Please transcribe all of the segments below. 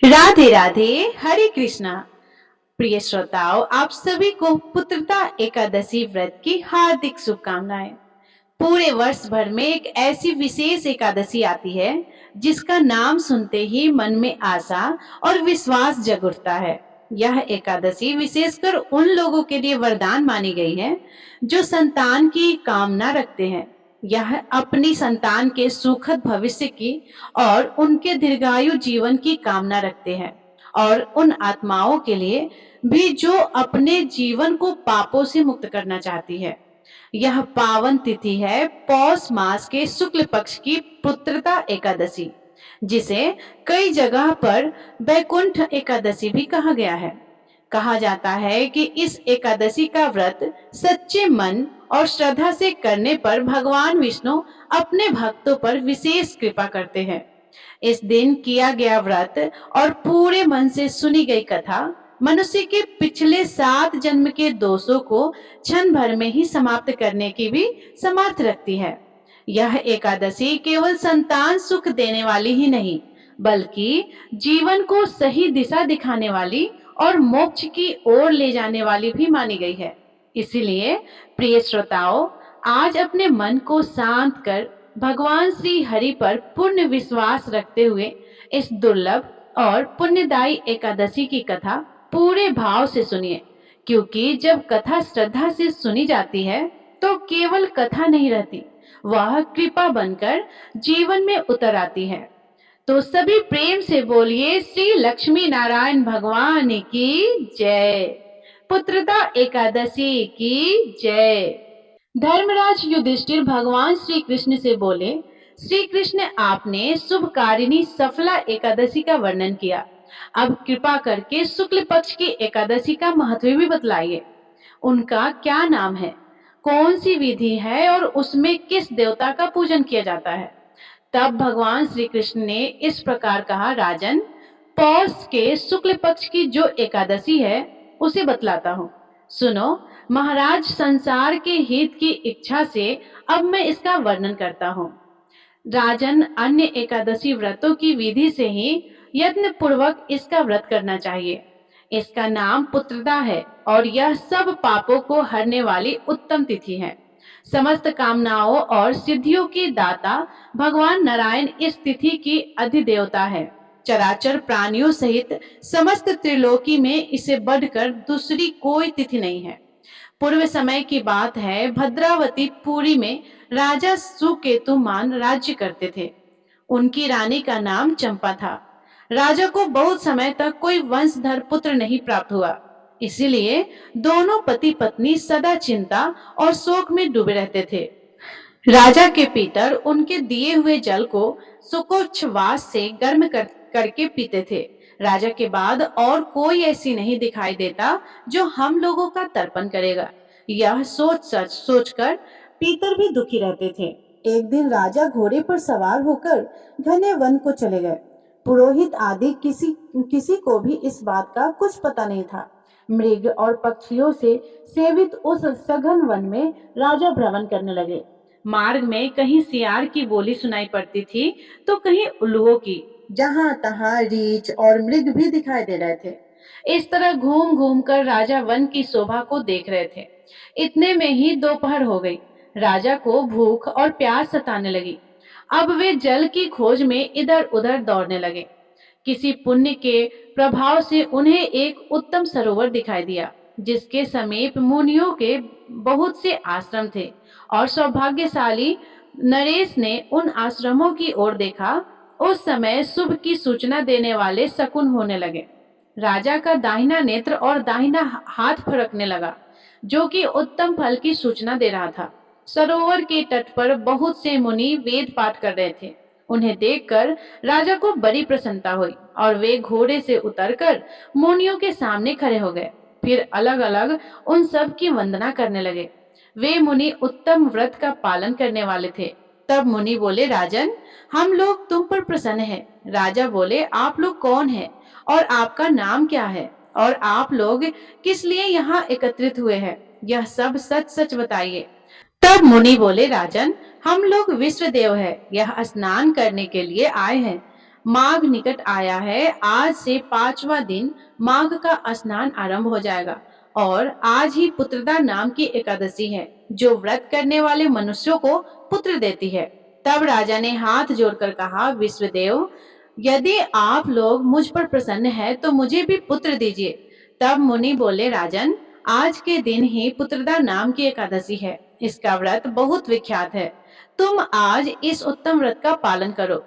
राधे राधे। हरे कृष्णा। प्रिय श्रोताओं, आप सभी को पुत्रदा एकादशी व्रत की हार्दिक शुभकामनाएं। पूरे वर्ष भर में एक ऐसी विशेष एकादशी आती है जिसका नाम सुनते ही मन में आशा और विश्वास जग उठता है। यह एकादशी विशेषकर उन लोगों के लिए वरदान मानी गई है जो संतान की कामना रखते हैं। यह अपनी संतान के सुखद भविष्य की और उनके दीर्घायु जीवन की कामना रखते हैं, और उन आत्माओं के लिए भी जो अपने जीवन को पापों से मुक्त करना चाहती है। यह पावन तिथि है पौष मास के शुक्ल पक्ष की पुत्रदा एकादशी, जिसे कई जगह पर वैकुंठ एकादशी भी कहा गया है। कहा जाता है कि इस एकादशी का व्रत सच्चे मन और श्रद्धा से करने पर भगवान विष्णु अपने भक्तों पर विशेष कृपा करते हैं। इस दिन किया गया व्रत और पूरे मन से सुनी गई कथा मनुष्य के पिछले 7 जन्म के दोषों को क्षण भर में ही समाप्त करने की भी समर्थ रखती है। यह एकादशी केवल संतान सुख देने वाली ही नहीं, बल्कि जीवन को सही दिशा दिखाने वाली और मोक्ष की ओर ले जाने वाली भी मानी गई है। इसीलिए प्रिय श्रोताओं, आज अपने मन को शांत कर भगवान श्री हरि पर पूर्ण विश्वास रखते हुए इस दुर्लभ और पुण्यदायी एकादशी की कथा पूरे भाव से सुनिए, क्योंकि जब कथा श्रद्धा से सुनी जाती है तो केवल कथा नहीं रहती, वह कृपा बनकर जीवन में उतर आती है। तो सभी प्रेम से बोलिए श्री लक्ष्मी नारायण भगवान की जय। पुत्रदा एकादशी की जय। धर्मराज युधिष्ठिर भगवान श्री कृष्ण से बोले, श्री कृष्ण, आपने शुभकारिणी सफला एकादशी का वर्णन किया, अब कृपा करके शुक्ल पक्ष की एकादशी का महत्व भी बतलाइए। उनका क्या नाम है, कौन सी विधि है और उसमें किस देवता का पूजन किया जाता है। तब भगवान श्री कृष्ण ने इस प्रकार कहा, राजन, पौष के शुक्ल पक्ष की जो एकादशी है उसे बतलाता हूँ, सुनो। महाराज, संसार के हित की इच्छा से अब मैं इसका वर्णन करता हूँ। राजन, अन्य एकादशी व्रतों की विधि से ही यत्न पूर्वक इसका व्रत करना चाहिए। इसका नाम पुत्रदा है और यह सब पापों को हरने वाली उत्तम तिथि है। समस्त कामनाओं और सिद्धियों के दाता भगवान नारायण इस तिथि की अधिदेवता है। चराचर प्राणियों सहित समस्त त्रिलोकी में इसे बढ़कर दूसरी कोई तिथि नहीं है। पूर्व समय की बात है, भद्रावती पुरी में राजा सुकेतुमान राज्य करते थे। उनकी रानी का नाम चंपा था। राजा को बहुत समय तक कोई वंशधर पुत्र नहीं प्राप्त हुआ, इसीलिए दोनों पति पत्नी सदा चिंता और शोक में डूबे रहते थे। राजा के पितर उनके दिए हुए जल को सुकोच्छवास से गर्म करके पीते थे। राजा के बाद और कोई ऐसी नहीं दिखाई देता जो हम लोगों का तर्पण करेगा। यह सोचकर पीतर भी दुखी रहते थे। एक दिन राजा घोड़े पर सवार होकर घने वन को चले गए। पुरोहित आदि किसी को भी इस बात का कुछ पता नहीं था। मृग और पक्षियों से सेवित उस सघन वन में राजा भ्रमण करने लगे। मार्ग में कहीं सियार की बोली सुनाई पड़ती थी तो कहीं उल्लुओं की। जहां तहां रीछ और मृग भी दिखाई दे रहे थे। इस तरह घूम घूम कर राजा वन की शोभा को देख रहे थे। इतने में ही दोपहर हो गई। राजा को भूख और प्यास सताने लगी। अब वे जल की खोज में इधर उधर दौड़ने लगे। किसी पुण्य के प्रभाव से उन्हें एक उत्तम सरोवर दिखाई दिया, जिसके समीप मुनियों के बहुत से आश्रम थे, और सौभाग्यशाली नरेश ने उन आश्रमों की ओर देखा। उस समय शुभ की सूचना देने वाले शकुन होने लगे। राजा का दाहिना नेत्र और दाहिना हाथ फड़कने लगा, जो कि उत्तम फल की सूचना दे रहा था। सरोवर के तट पर बहुत से मुनि वेद पाठ कर रहे थे। उन्हें देखकर राजा को बड़ी प्रसन्नता हुई और वे घोड़े से उतरकर मुनियों के सामने खड़े हो गए। फिर अलग अलग उन सब की वंदना करने लगे। वे मुनि उत्तम व्रत का पालन करने वाले थे। तब मुनि बोले, राजन, हम लोग तुम पर प्रसन्न हैं। राजा बोले, आप लोग कौन हैं और आपका नाम क्या है और आप लोग किस लिए यहाँ एकत्रित हुए हैं, यह सब सच सच बताइए। तब मुनि बोले, राजन, हम लोग विश्वदेव हैं, यह स्नान करने के लिए आए हैं। माघ निकट आया है। आज से 5वां दिन माघ का स्नान आरंभ हो जाएगा और आज ही पुत्रदा नाम की एकादशी है, जो व्रत करने वाले मनुष्यों को पुत्र देती है। तब राजा ने हाथ जोड़कर कहा, विश्वदेव, यदि आप लोग मुझ पर प्रसन्न हैं तो मुझे भी पुत्र दीजिए। तब मुनि बोले, राजन, आज के दिन ही पुत्रदा नाम की एकादशी है। इसका व्रत बहुत विख्यात है। तुम आज इस उत्तम व्रत का पालन करो।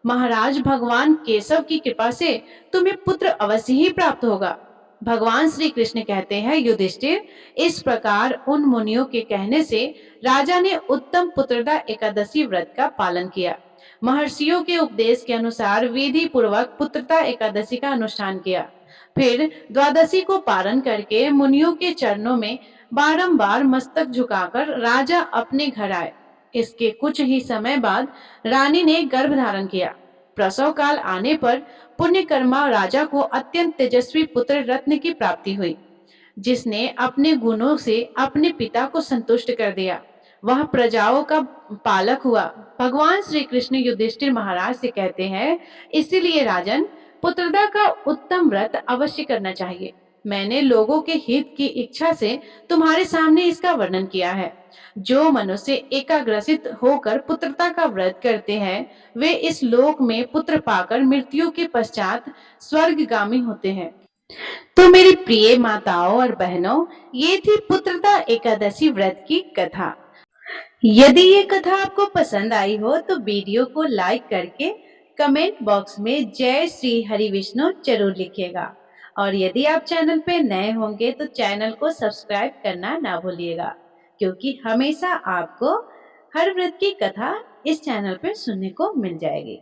महाराज, भगवान केशव की कृपा से तुम्हें पुत्र अवश्य ही प्राप्त होगा। भगवान श्री कृष्ण कहते हैं, युधिष्ठिर, इस प्रकार उन मुनियों के कहने से राजा ने उत्तम पुत्रदा एकादशी व्रत का पालन किया। महर्षियों के उपदेश के अनुसार विधि पूर्वक पुत्रदा एकादशी का अनुष्ठान किया। फिर द्वादशी को पारण करके मुनियों के चरणों में बारंबार मस्तक झुकाकर राजा अपने घर आए। इसके कुछ ही समय बाद रानी ने गर्भ धारण किया। प्रसव काल आने पर पुण्यकर्मा राजा को अत्यंत तेजस्वी पुत्र रत्न की प्राप्ति हुई, जिसने अपने गुणों से अपने पिता को संतुष्ट कर दिया। वह प्रजाओं का पालक हुआ। भगवान श्री कृष्ण युधिष्ठिर महाराज से कहते हैं, इसीलिए राजन, पुत्रदा का उत्तम व्रत अवश्य करना चाहिए। मैंने लोगों के हित की इच्छा से तुम्हारे सामने इसका वर्णन किया है। जो मनुष्य एकाग्रसित होकर पुत्रता का व्रत करते हैं, वे इस लोक में पुत्र पाकर मृत्यु के पश्चात स्वर्गगामी होते हैं। तो मेरी प्रिय माताओं और बहनों, ये थी पुत्रदा एकादशी व्रत की कथा। यदि ये कथा आपको पसंद आई हो तो वीडियो को लाइक करके कमेंट बॉक्स में जय श्री हरि विष्णु जरूर लिखिएगा। और यदि आप चैनल पे नए होंगे तो चैनल को सब्सक्राइब करना ना भूलिएगा, क्योंकि हमेशा आपको हर व्रत की कथा इस चैनल पे सुनने को मिल जाएगी।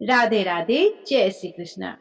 राधे राधे, जय श्री कृष्णा।